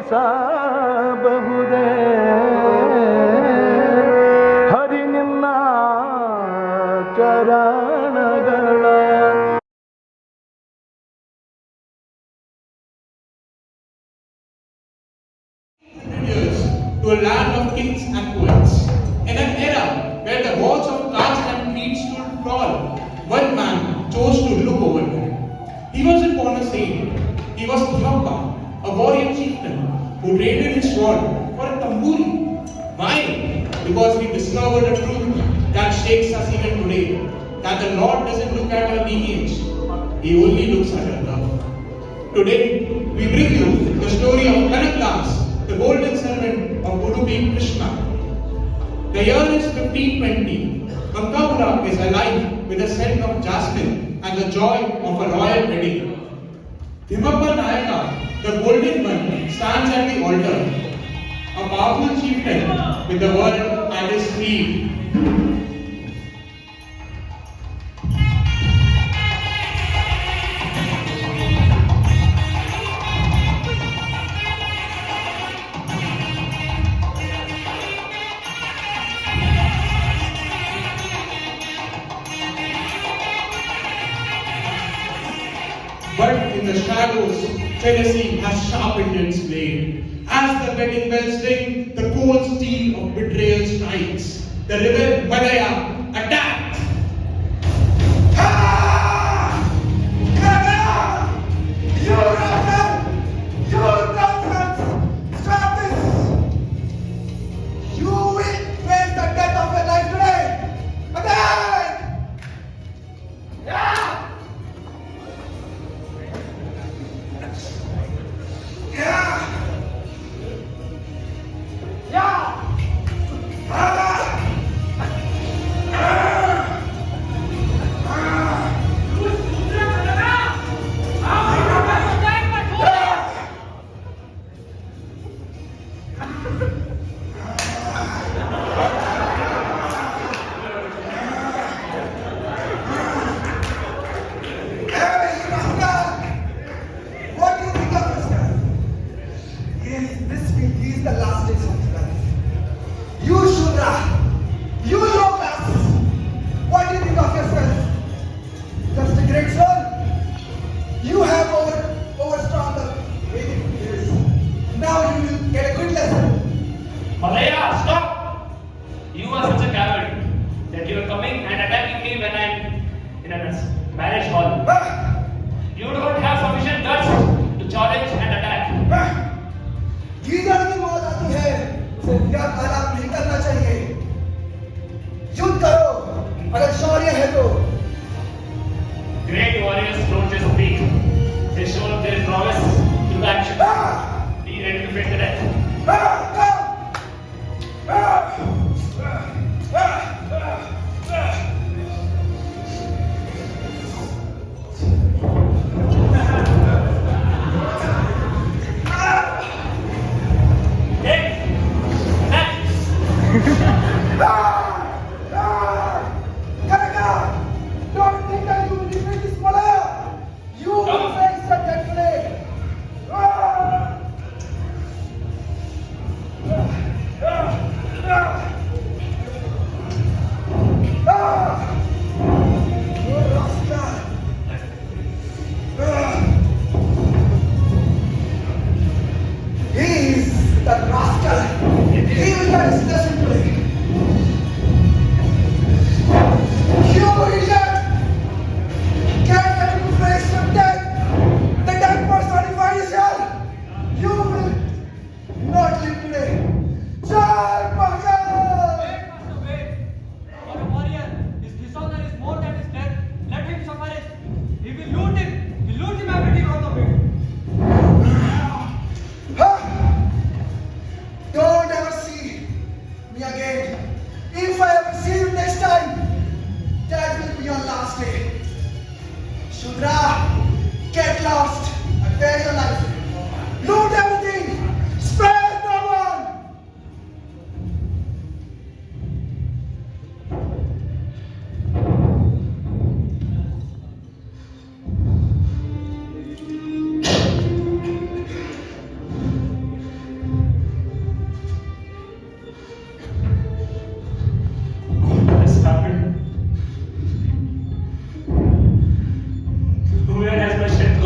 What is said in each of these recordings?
सा ಬಹುದೇ ಹರಿ ನಿನ್ನ ಚರಣಗಳ to a land of kings and poets. In an era where the walls of caste and creed stood tall, one man chose to look over them. He wasn't born a saint. He was Thimappa, a warrior chieftain who traded his sword for a tamburi. Why? Because he discovered a truth that shakes us even today, that the Lord doesn't look at our lineage, He only looks at our love. Today, we bring you the story of Kanakdas, the golden servant of Udupi Krishna. The year is 1520. Mankapura is alive with the scent of jasmine and the joy of a royal wedding. Thimappa Nayaka, the golden one, stands at the altar, a powerful chieftain with the world at his feet. But in the shadows, jealousy has sharpened its blade. As the wedding bells ring, the cold steel of betrayal strikes. The rebel Madaya attacks.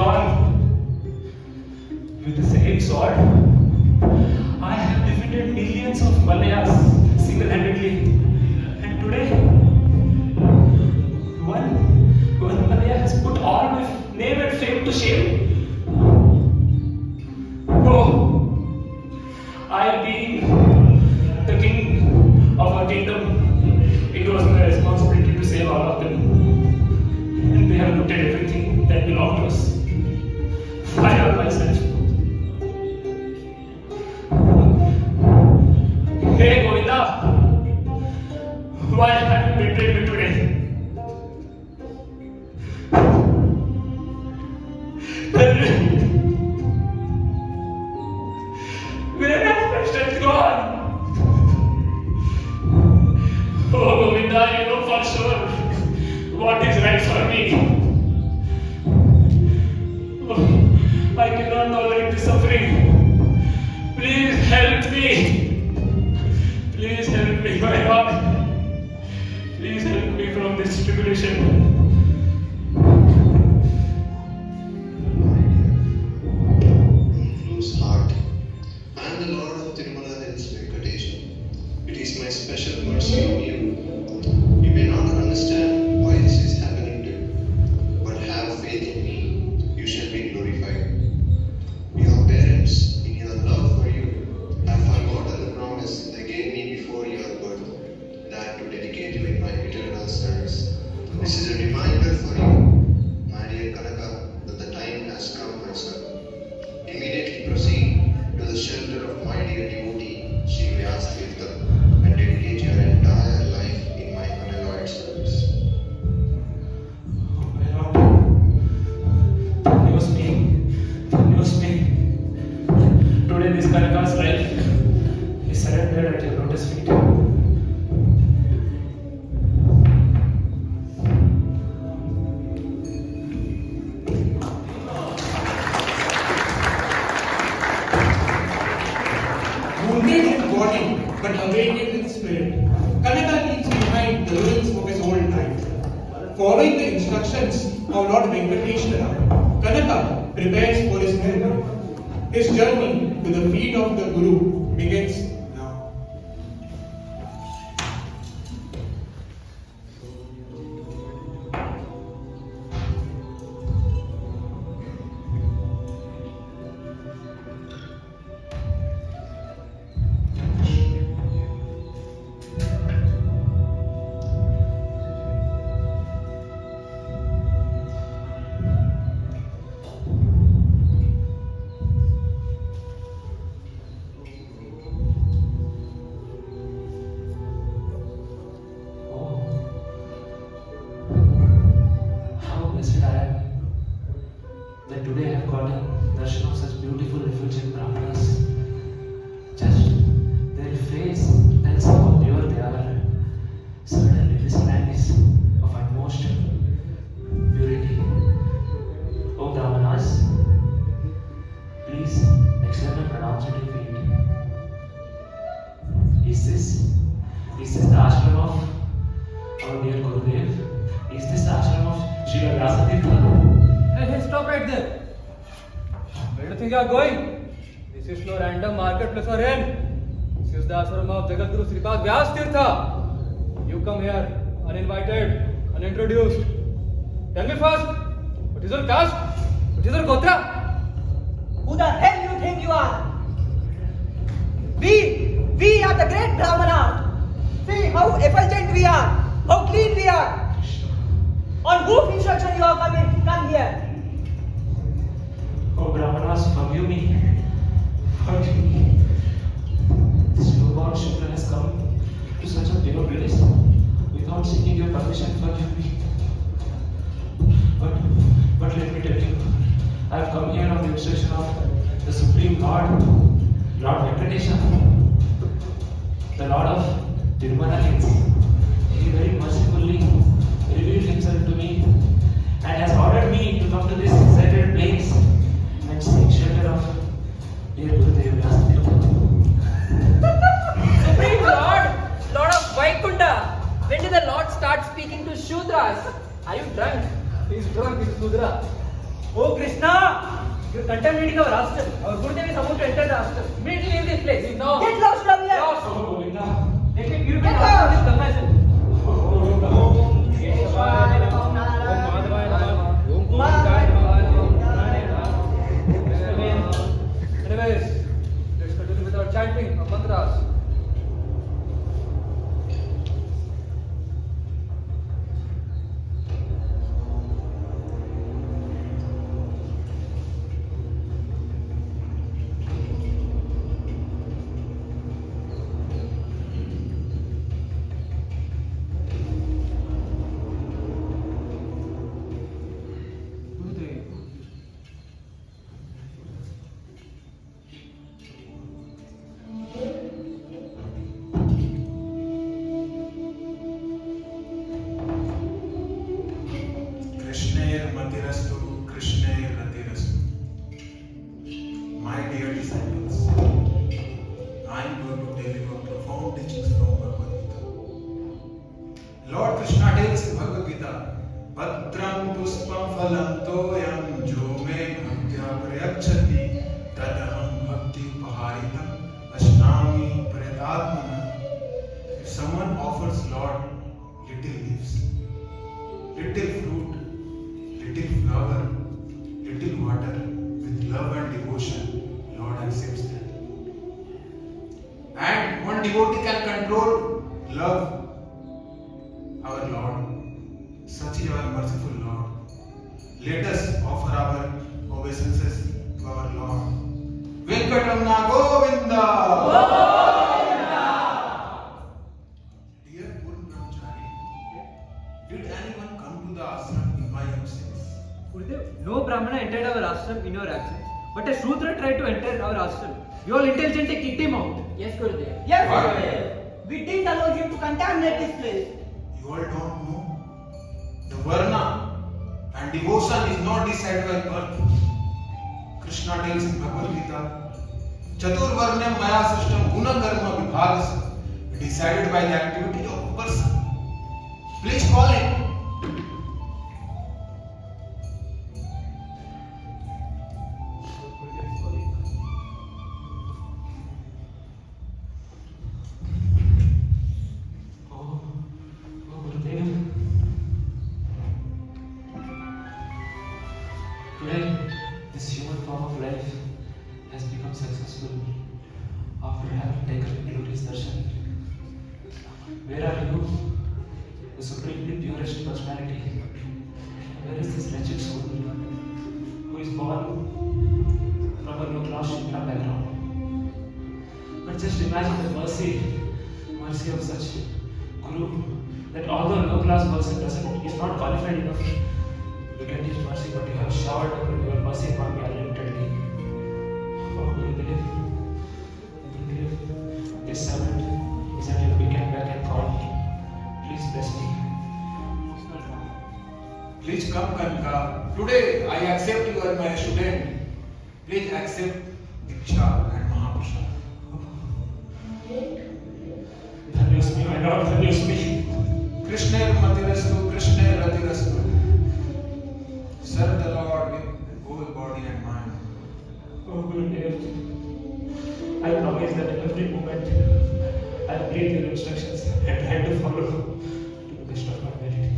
gone. With the same sword, I have defeated millions of Malayas single-handedly. And today, one Malaya has put all my name and fame to shame. Oh, I being the king of our kingdom, it was my responsibility to save all of them. And they have looted everything that belonged to us. I love myself. Hey Govinda, why have you betrayed me today? Tell me, where has my strength gone? Oh Govinda, you know for sure what is right for me. Oh, I cannot tolerate this suffering. Please help me. Please help me, my God. Please help me from this tribulation. Lose heart. I am the Lord of Tirumala Hills Venkatesha. It is my special mercy on you. You may not understand why this is happening to you, but have faith in me. You shall be glorified. Your parents, in your love for you, have forgotten the promise they gave me before your birth, that to dedicate you in my eternal service. This is a reminder for you, my dear Kanaka, that the time has come, my son. Immediately proceed to the shelter of my dear devotee, Sri Vyastirtha, and dedicate your entire life in my unalloyed service. Oh my Lord, use me. Today this Kanaka's life is surrendered at your lotus feet. Wounded in body, but awakened in spirit, Kanaka leaves behind the ruins of his old life. Following the instructions of Lord Venkateshwara, Kanaka prepares for his pilgrimage. His journey to the feet of the Guru begins now. How blessed I am that today I have gotten darshan of such beautiful refugee brahmanas. Just their face tells how pure they are. Certainly this land is of utmost purity. O brahmanas, please extend a pronouncement in feet. Is this the ashram of our dear Gurudev? Is this the ashram of Srila Vyasatirtha? Hey, stop right there. Where do you think you are going? This is no random marketplace or inn. This is the ashram of Jagadguru Sripad Vyastirtha. You come here uninvited, unintroduced. Tell me first, what is your caste? What is your gotra? Who the hell you think you are? We are the great Brahmana. See how effulgent we are, how clean we are. On whose instruction you have come here? Oh Brahmanas, forgive me. Forgive me. This newborn children has come to such a pure place without seeking your permission. Forgive me. But let me tell you, I have come here on the instruction of the Supreme Lord, Lord Venkatesha, the Lord of Tirumala Hills. He very mercifully revealed himself to me and has ordered me to come to this sacred place and seek shelter of dear Gurudev Vyastirtha. Supreme Lord, Lord of Vaikunta. When did the Lord start speaking to Shudras? Are you drunk? He is drunk, he is Sudra. Oh Krishna! You're contaminating our hostel. Our Gurudev is about to enter the hostel. Immediately leave this place. No. Get lost from here. Lost. Oh, Govinda. Let me purify Get the hostel out. with Gangasan. Oh, Govinda. Keshavaya Namah. Om Madhavaya Namah. Om Govindaaya Namah. Om Narayana Namah. Anyways, let's continue with our chanting of mantras. Gurudev. Krishnair Matirastu, Krishnair Ratirastu. My dear disciples, I am going to deliver profound teachings from Bhagavad Gita. Lord Krishna tells in Bhagavad Gita, Patram puspam phalam toyam jo me bhaktya prayachati tadaham bhakti upaharitam ashnami pratatmana. If someone offers Lord little leaves, little fruit, little flower, little water, with love and devotion, Lord accepts that. And one devotee can control love, our Lord. Such is our merciful Lord. Let us offer our obeisances to our Lord. Venkatamna Govinda! Dear Purna Brahmachari, did anyone come to the ashram in my absence? Gurudev, no Brahmana entered our ashram in your absence, but a Shudra tried to enter our ashram. You all intelligently kicked him out. Yes, Gurudev. Yes, What? Gurudev. We didn't allow him to contaminate this place. You all don't know. The Varna and devotion is not decided by birth. Krishna tells in Bhagavad Gita, Chatur Varnam Maya Srishtam Guna Karma Vibhagas, decided by the activity of a person. Please call him. Oh, Gurudev. Today, this human form of life has become successful after having taken glorious darshan. Where are you, the supremely purest personality? Where is this wretched soul who is born from a low-class Shudra background? But just imagine the mercy of such Guru, that although a low-class person is not qualified enough to get his mercy, but you have showered your mercy upon me unlimitedly. Oh, Gurudev, this servant is at your beck and beck and call. Please bless me. Please come, Kanika. Today I accept you as my student. Please accept Diksha and Mahaprasad. Dhanyosmi, my Lord, Dhanyosmi. Krishnair Matirastu, Krishnair Ratirastu. Serve the Lord with whole body and mind. Oh, Gurudev, I promise that every moment I'll breathe your instructions and try to follow to the best of my ability.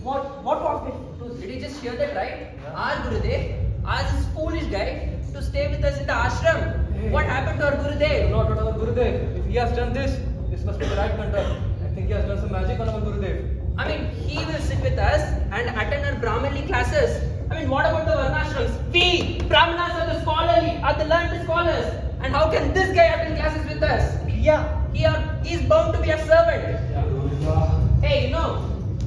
What was this? Did you just hear that right? Our Gurudev asked this foolish guy to stay with us in the ashram. What happened to our Gurudev? Not on our Gurudev. If he has done this, this must be the right conduct. I think he has done some magic on our Gurudev. I mean, he will sit with us and attend our Brahmali classes. I mean, what about the Varnashrams? We, Brahmanas, are the scholarly, are the learned scholars. And how can this guy attend classes with us? Yeah. He is bound to be a servant. Govinda. Hey,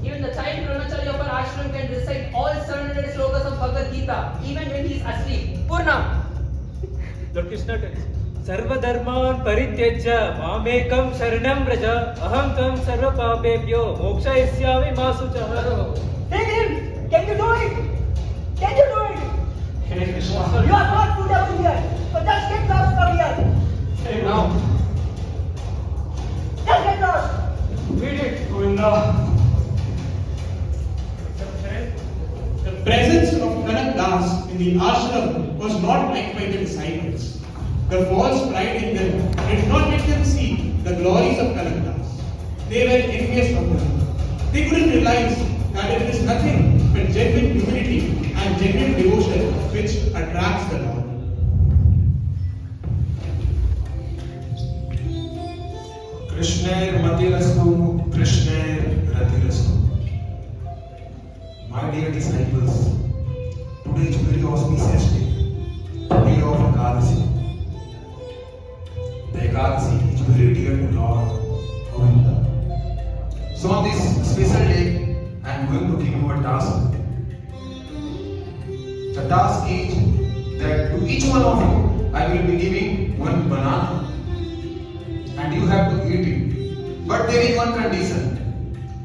even the child brahmachari of our ashram can recite all 700 slokas of Bhagavad Bhagavad Gita even when he is asleep. Purna. Lord Krishna tells, Sarva dharman parityajya mamekam sharanam vraja aham tvam sarva papebhyo mokshayishyami ma suchah. Take him! Can you do it? Can you do it? Hey Krishna. You are not suitable here. So just get lost from here. Hey now. Just get lost. Read it, Govinda. The presence of Kanak Das in the ashram was not liked by the disciples. The false pride in them did not make them see the glories of Kanak Das. They were envious of him. They couldn't realize that it is nothing but genuine humility and genuine devotion which attracts the Lord. Krishnair Matirastu, Krishnair Ratirastu. My dear disciples, today is very auspicious day, day of Ekadasi. The Ekadasi is very dear to Lord Govinda. So on this special day, I am going to give you a task. The task is that to each one of you, I will be giving one banana. And you have to eat it. But there is one condition.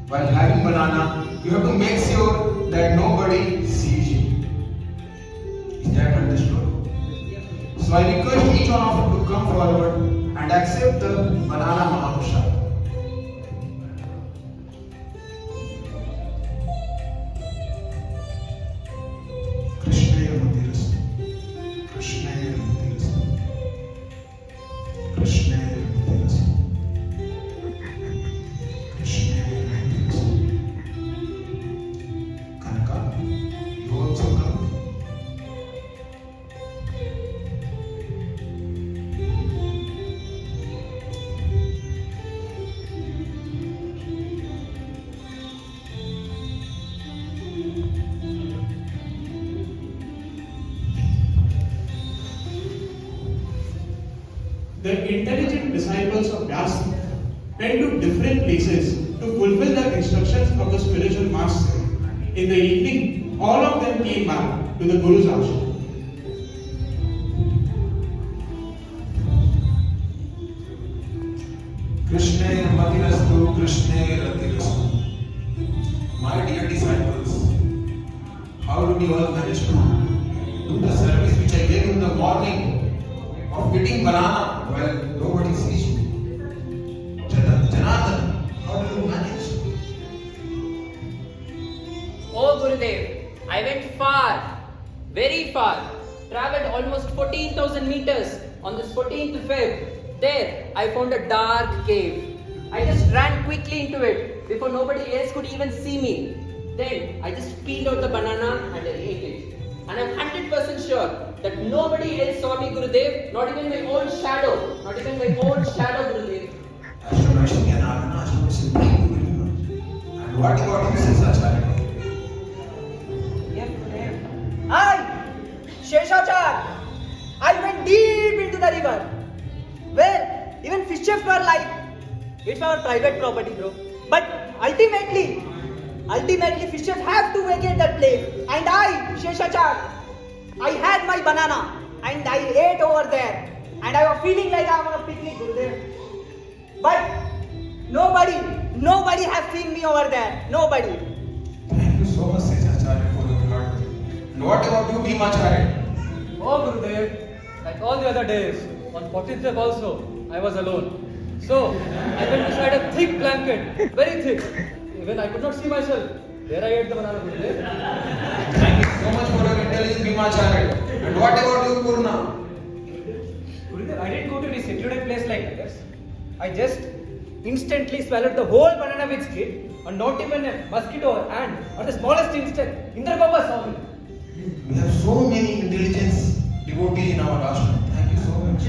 While having banana, you have to make sure that nobody sees you. Is that understood? So I request each one of you to come forward and accept the banana Mahaprasad. Krishna Matiras. Krishna Matiras. Krishna Matiras. Krishna Matiras. Kanaka, you also come. The intelligent disciples of Vyasa went to different places to fulfill the instructions of the spiritual master. In the evening, all of them came back to the Guru's ashram. Krishna Matirastu, Krishna Ratirastu. My dear disciples, how did you all manage to do the service which I gave in the morning of eating banana while nobody sees you? Janardhan, how did you manage? Oh Gurudev, I went far, very far, travelled almost 14,000 meters on this 14th Feb. There, I found a dark cave. I just ran quickly into it before nobody else could even see me. Then, I just peeled out the banana and I ate it. And I'm 100% sure that nobody else saw me, Gurudev, not even my own shadow. Not even my own shadow, Gurudev. And what about you, Sesacharya? Yes, Gurudev. I, Sheshachar, I went deep into the river. Where even fishes were like, it's our private property, bro. But ultimately, fishes have to vacate that place. And I, Sheshachar, I had my banana and I ate over there. And I was feeling like I was on a picnic, Gurudev. But nobody has seen me over there. Nobody. Thank you so much, Sesacharya, for your hard work. And what about you, Bhimacharya? Oh Gurudev, like all the other days, on 14th Feb also, I was alone. So, I went beside a thick blanket, very thick. Even I could not see myself. There I ate the banana, Gurudev. Thank you so much for your intelligence, Bhimacharya. And what about you, Purna? Gurudev, I didn't go to any secluded place like this. I just instantly swallowed the whole banana with skin, and not even a mosquito or ant, or the smallest insect. Indra Baba saw me. We have so many intelligence devotees in our ashram. Thank you so much.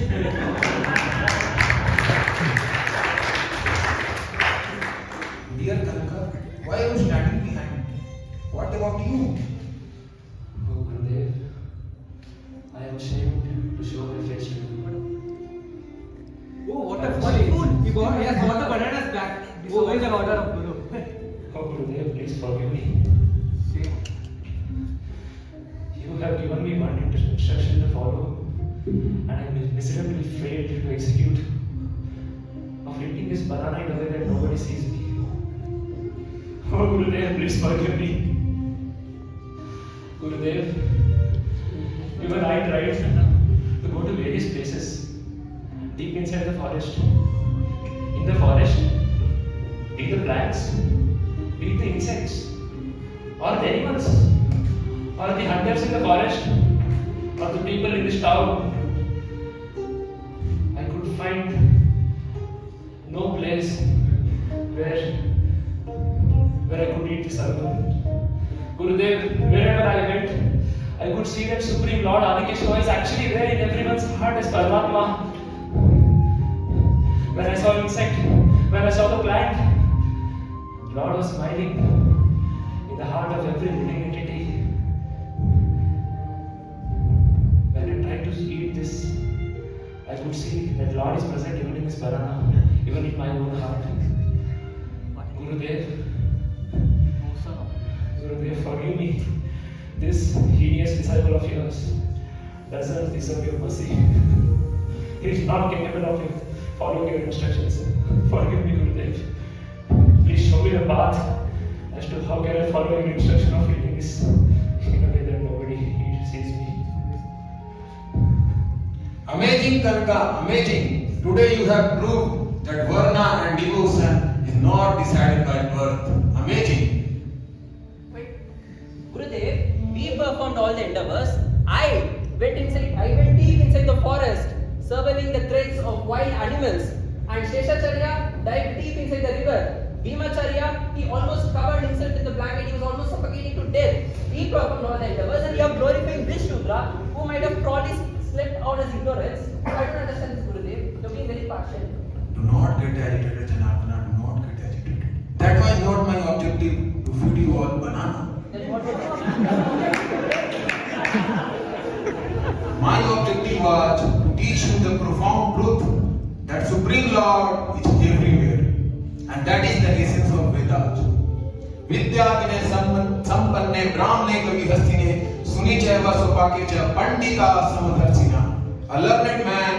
Dear Kanaka, why are you standing behind? What about you? Oh Gurudev, I am ashamed to show my face to you. Oh, what a funny food! He has got the bananas back. Disobeying the order of Guru. Oh Gurudev, please forgive me. still failed to execute, of eating this banana in a way that nobody sees me. Oh Gurudev, please forgive me. Gurudev, even I tried to go to various places deep inside the forest. In the forest, eat the plants, eat the insects, or the animals, or the hunters in the forest, or the people in this town. I could find no place where I could eat the sargon. Gurudev, wherever I went, I could see that Supreme Lord Adikeshava is actually there in everyone's heart as Paramatma. When I saw insect, when I saw the plant, Lord was smiling in the heart of every living entity. When I tried to eat this, I could see that Lord is present even in this banana, even in my own heart. Gurudev, Gurudev, forgive me. This hideous disciple of yours doesn't deserve your mercy. He is not capable of following your instructions. Forgive me, Gurudev. Please show me the path as to how can I follow your instruction of eating this in a way that nobody sees me. Amazing, Kanka, amazing. Today you have proved that Varna and devotion is not decided by birth. Amazing. Gurudev, we performed all the endeavors. I went deep inside the forest, surveying the threats of wild animals. And Sheshacharya dived deep inside the river. Bhimacharya, he almost covered himself in the blanket. He was almost suffocating to death. We performed all the endeavors, and you are glorifying this Shudra, who might have probably slept out his ignorance. I don't understand this, Gurudev. You're being very partial. Do not get agitated, Janardana. Do not get agitated. That was not my objective to feed you all banana. Then what was My objective was to teach you the profound truth that Supreme Lord is everywhere. And that is the essence of Vedas. Vidya vinay sampanne brahmane kavi hastine suni chaiva sopake cha pandita samadharsina. A learned man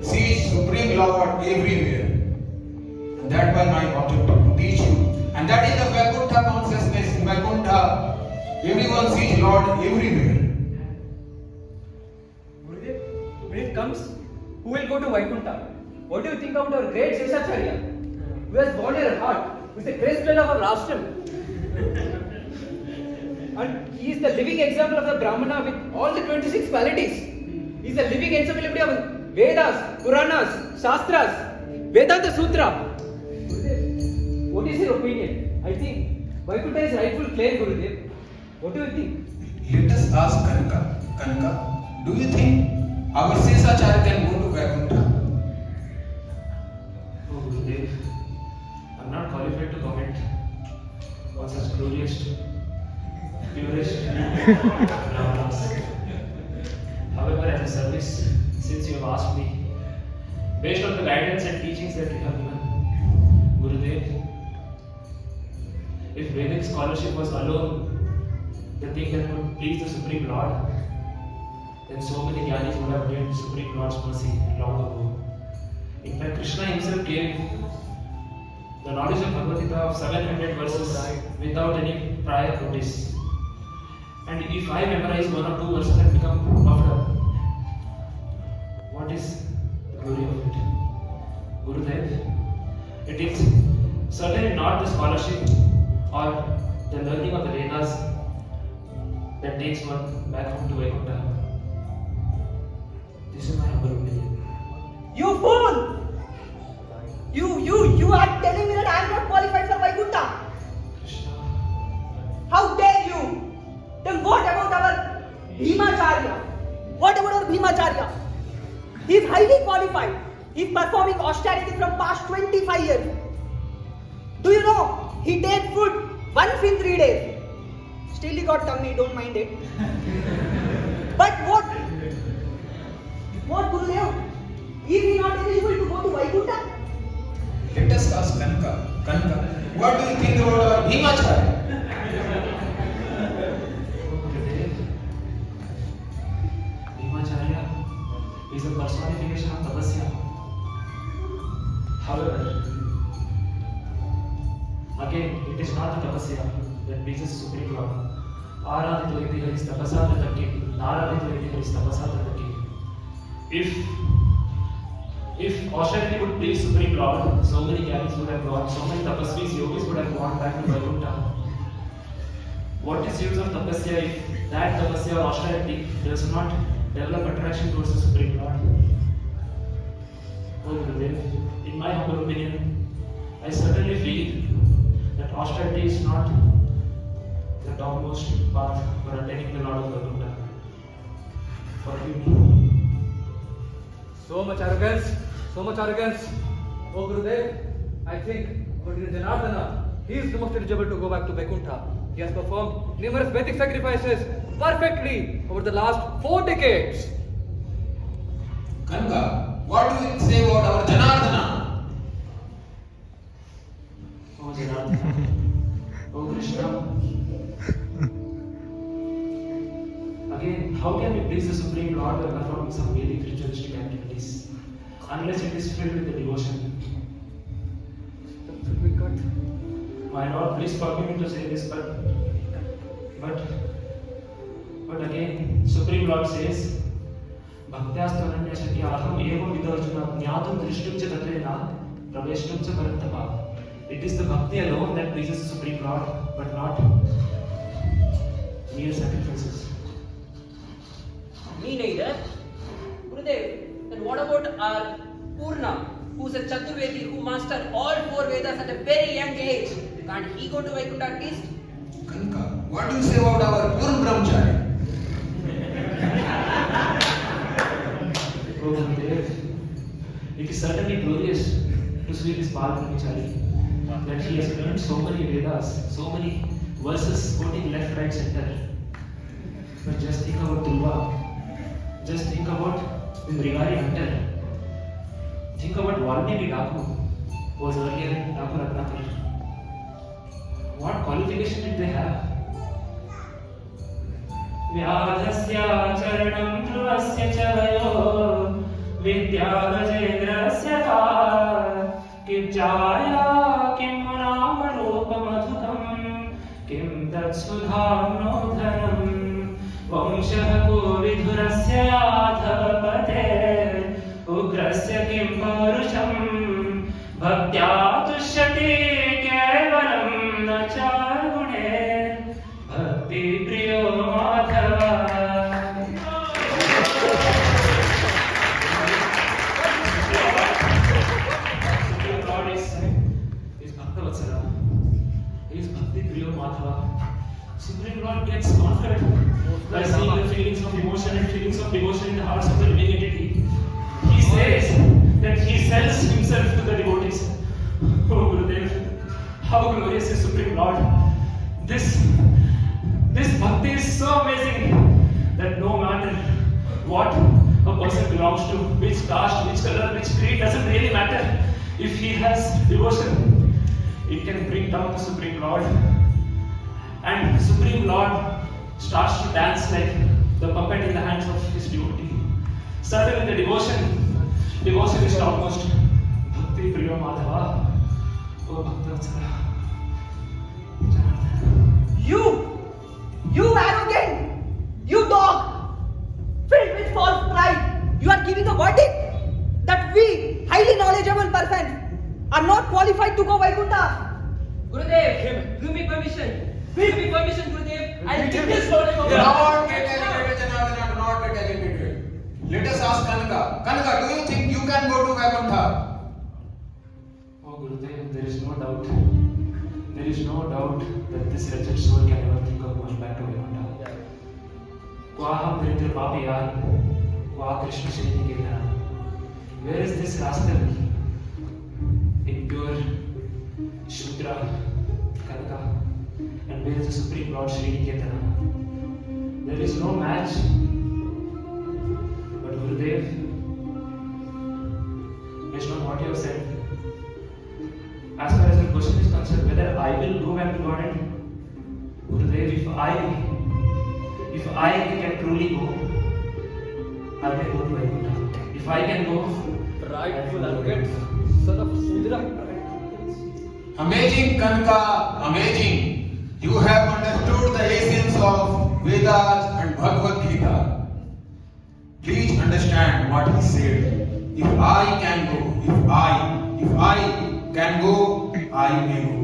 sees Supreme Lord everywhere. And that was my objective to teach you. And that is the Vaikuntha consciousness. In Vaikuntha, everyone sees Lord everywhere. Gurudev, when it comes, who will go to Vaikuntha? What do you think about our great Sheshacharya, who has born in our heart, who is the great friend of our Rashtam? And he is the living example of the Brahmana with all the 26 qualities. He is the living encyclopedia of Vedas, Puranas, Shastras, Vedanta Sutra. Gurudev, what is your opinion? I think Vaikuntha is rightful claim, Gurudev. What do you think? Let us ask Kanka. Kanka, do you think our Sheshacharya can go to Vaikuntha? Oh Gurudev, I'm not qualified to comment on such glorious, purest brahmanas. However, as a service, since you have asked me, based on the guidance and teachings that you have given, Gurudev, if Vedic scholarship was alone the thing that would please the Supreme Lord, then so many Gyanis would have gained Supreme Lord's mercy long ago. In fact, Krishna himself gave the knowledge of Bhagavad Gita of 700 verses without any prior notice. And if I memorize one or two verses and become puffed up, what is the glory of it? Gurudev, it is certainly not the scholarship or the learning of the Vedas that takes one back home to Vaikuntha. This is my humble opinion. You fool! You are telling me that I am not qualified for Vaikuntha. Krishna. How dare you? Then what about our Bhimacharya? What about our Bhimacharya? He is highly qualified. He is performing austerity from past 25 years. Do you know? He takes food once in 3 days. Still he got tummy, don't mind it. But what? What, Gurudev? Is he not eligible to go to Vaikuntha? Let us ask Kanka. Kanka, what do you think about our Bhimacharya? Bhimacharya is a personification of tapasya. However, again, it is not the tapasya that pleases Supreme Lord. Aradhito iti haris tapasa tataki, naradhito iti haris tapasa tataki. If austerity would please Supreme Lord, so many gyanis would have gone, so many tapasvis, yogis would have gone back to Vaikuntha. What is use of tapasya if that tapasya or austerity does not develop attraction towards the Supreme Lord? Oh Gurudev, in my humble opinion, I certainly feel that austerity is not the topmost path for attaining the Lord of Vaikuntha. Forgive me. So much arrogance, so much arrogance. Oh Gurudev, I think Lord Janardana, he is the most eligible to go back to Vaikuntha. He has performed numerous Vedic sacrifices perfectly over the last 4 decades. Kanka, what do you say about our Janardana? Oh Janardana, oh Krishna. Again, how can we please the Supreme Lord by performing some Vedic ritualistic activities unless it is filled with the devotion? Should we cut? My Lord, please forgive me to say this, but again, Supreme Lord says, Bhaktyasthananya shakyaham evam vidharjuna jnatum drishtum cha tatrena praveshtum cha parantapa. It is the bhakti alone that pleases the Supreme Lord, but not mere sacrifices. Me neither. Gurudev, then what about our Purna, who's a Chaturvedi who mastered all 4 Vedas at a very young age? Can't he go to Vaikuntha at least? Kanka, what do you say about our Purna Brahmachari? Oh Gurudev, it is certainly glorious to see this Bal Brahmachari, that he has learned so many Vedas, so many verses quoting left, right, center. But just think about Dhruva, just think about the Mrigari hunter, think about Valmiki Thakur, who was earlier Thakur Ratnakar. What qualification did they have? व्याधस्य चरणं ध्रुवस्य च वयो विद्यागजेन्द्रस्य का किं जाया किं नामरूपमधुकं किं तत्सुधाम्नोधनं वंशः कोविधुरस्य याधवपते उग्रस्य किं पौरुषं भक्त्या तुष्यति केवलं न चार्गुणे भक्ति प्रियो Madhav. Supreme Lord is Bhaktavatsala. He is Bhakti Priyo Madhava. Supreme Lord gets conquered by seeing the feelings of emotion and feelings of devotion in the hearts of the living entity. He says that he sells himself to the devotees. Oh Gurudev, how glorious is Supreme Lord. This bhakti is so amazing that no matter what a person belongs to, which caste, which color, which creed, doesn't really matter. If he has devotion, it can bring down the Supreme Lord. And the Supreme Lord starts to dance like the puppet in the hands of his devotee. Certainly the devotion is topmost. Bhakti Priya Madhava. Oh Bhaktavatsala. You arrogant! You dog! Filled with false pride, you are giving a verdict that we, highly knowledgeable person, are not qualified to go Vaikuntha. Gurudev, give me permission. Give me permission, Gurudev. I'll take this Lord of Do not get agitated, Janardana, do not get agitated. Let us ask Kanaka. Kanaka, do you think you can go to Vaikuntha? Oh Gurudev, there is no doubt. There is no doubt that this wretched soul can never think of going back to Vaikuntha. Kwaham Dritya Papiyan, Kwa Krishna Sriniketan. Where is this rascal? Impure Shudra Kanaka. And where is the Supreme Lord Sriniketan? There is no match. But Gurudev, based on what you have said, as far as the question is concerned, whether I will go back to God and Gurudev, if I can truly go, I may go to Vaikuntha. If I can go, Rightful advocate, son of Sudra. Amazing, Kanka, amazing. You have understood the essence of Vedas and Bhagavad Gita. Please understand what he said. If I can go, if I can go, I may go.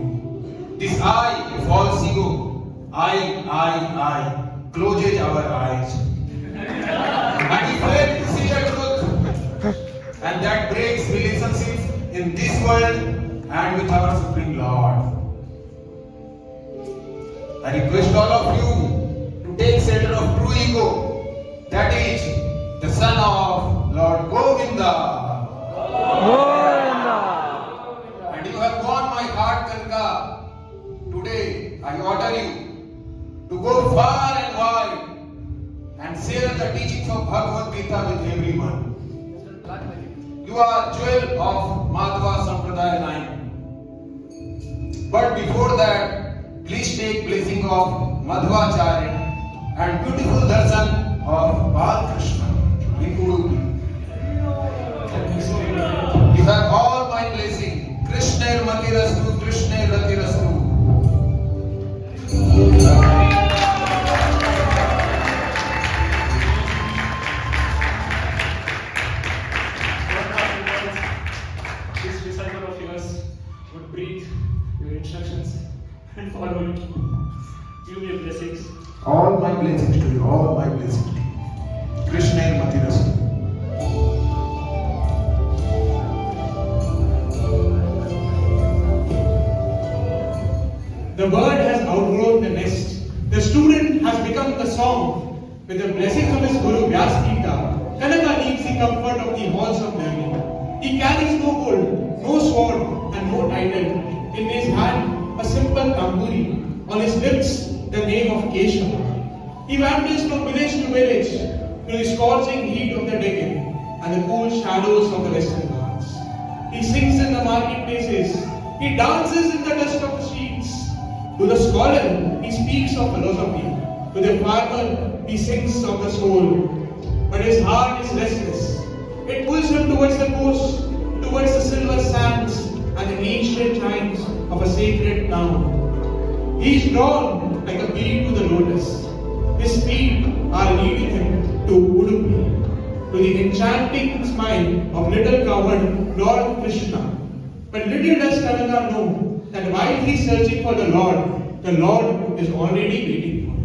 This I, false ego, I, closes our eyes. And we fail to see the truth. And that breaks relationships in this world and with our Supreme Lord. I request all of you to take shelter of true ego, that is, the son of Lord Govinda. And you have won my heart, Kanka. Today I order you to go far and wide and share the teachings of Bhagavad Gita with everyone. You are jewel of Madhva Sampradaya line. But before that, please take blessing of Madhvacharya and beautiful darshan of Balakrishna in Udupi. You have all my blessing. Krishna Matirastu, Krishna Ratirastu. this disciple of yours would breathe your instructions and follow it. Give me your blessings. All my blessings to you, all my blessings to you. Krishna Matirastu. The bird has outgrown the nest. The student has become the song. With the blessings of his Guru Vyasdev, Kanaka needs the comfort of the halls of learning. He carries no gold, no sword, and no title. In his hand, a simple tamburi. On his lips, the name of Keshava. He wanders from village to village, through the scorching heat of the Deccan and the cool shadows of the Western Ghats. He sings in the marketplaces. He dances in the dust of the streets. To the scholar, he speaks of philosophy. To the farmer, he sings of the soul. But his heart is restless. It pulls him towards the coast, towards the silver sands and the ancient chimes of a sacred town. He is drawn like a bee to the lotus. His feet are leading him to Udupi, to the enchanting smile of little coward Lord Krishna. But little does Kanaka know that while he is searching for the Lord is already waiting for him.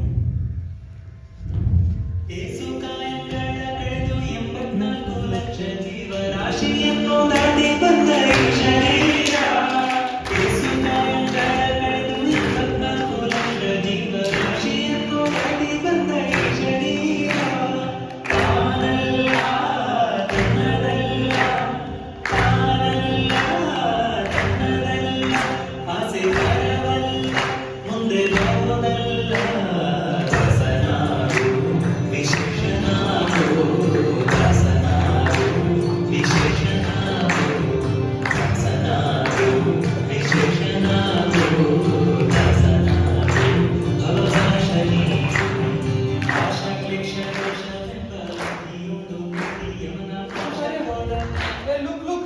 Hey, look!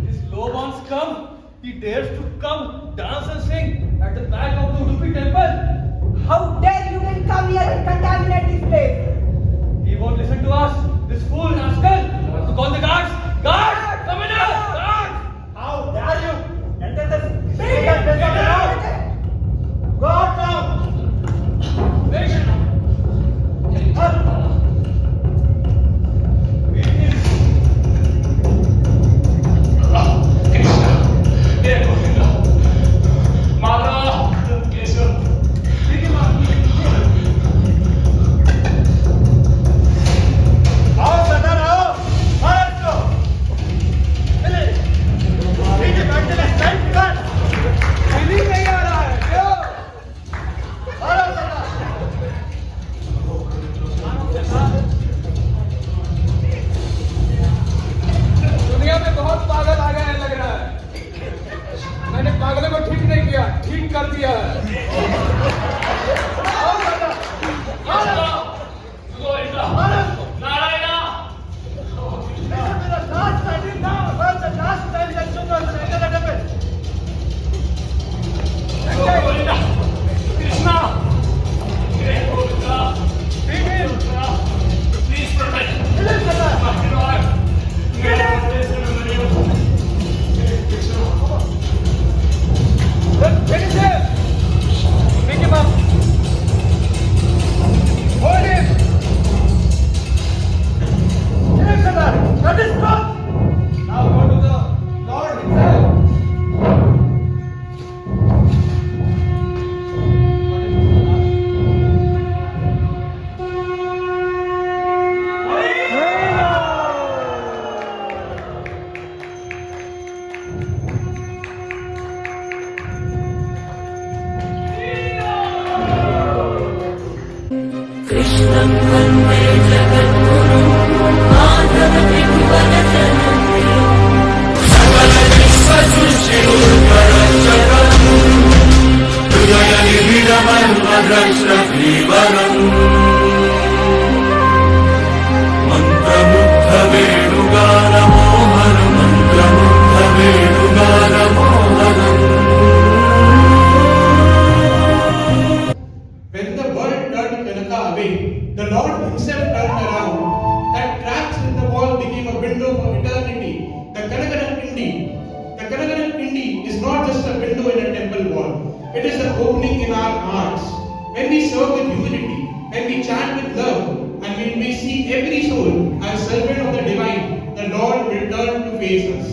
This Lobans come. He dares to come, dance and sing at the back of the Udupi temple. How dare you can come here and contaminate this place? He won't listen to us. This fool rascal. I have to call the guards. Guards! Come in here! Guards! How dare you enter the sacred place of the Lord? Go out now! Patient. When the world turned Kanaka away, the Lord Himself turned around. That cracks in the wall became a window for eternity. The Kanakaran Pindi is not just a window in a temple wall. It is the opening in our hearts. When we serve with humility, when we chant with love, and when we see every soul as servant of the divine, the Lord will turn to face us.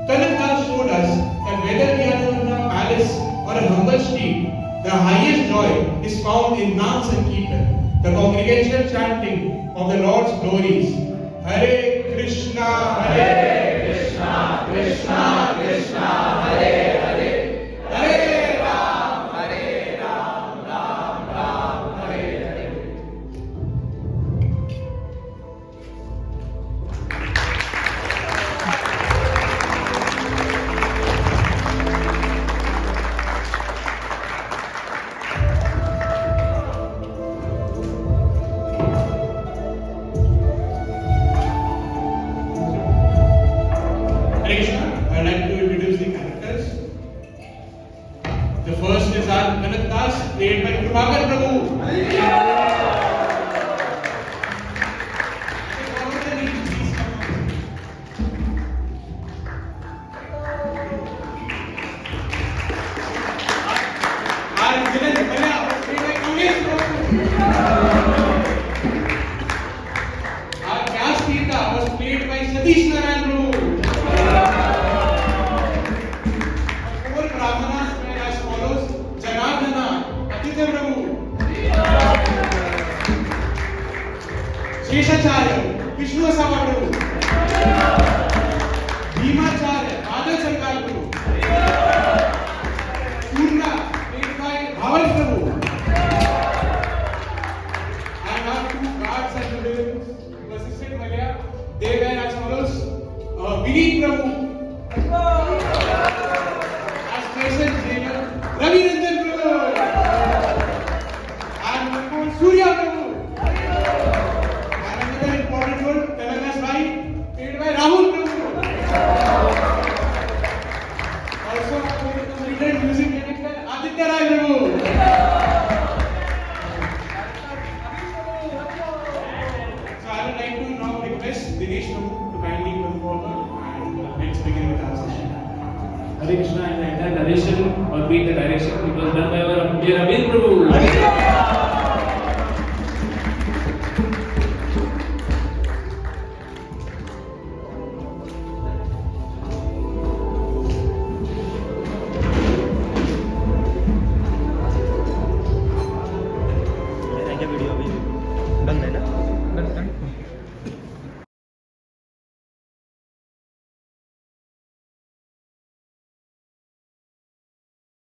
Kanaka showed us that whether we are in a palace or a humble street, the highest joy is found in Naam Sankirtan, the congregational chanting of the Lord's glories. Hare Krishna, Hare Krishna, Krishna Krishna, Hare Hare, Hare Ram, Hare Ram, Ram Ram, Hare Hare. Hare Krishna, I'd like to introduce the characters. The first is our Kanat Das, played by Prabhakar Prabhu. Our villain, Maya, was played by Kamesh Prabhu. Our Vyas Tirtha was played by Satish Narayan Prabhu. Four Brahmanas were as follows: Janardhana, Aditya Prabhu, Sheshacharya, Vishnu Asava Prabhu, Bhimacharya, Madhav Sarkar Prabhu, Surna, played by Bhaval Prabhu, and our two guards and villains who assisted Malia, they were as follows: Vineet Prabhu, as patient jailer, Ravi Ranjan Prabhu, and one more Surya Prabhu, and another important role, Kanaka's wife, played by Rahul Prabhu. Also, our leader music director, Aditya Rai Prabhu. So I would like to now request Dinesh Prabhu to kindly come forward and let's begin with our session. Hare Krishna, and the entire narration or beat the direction, it was done by our dear Abhin Prabhu.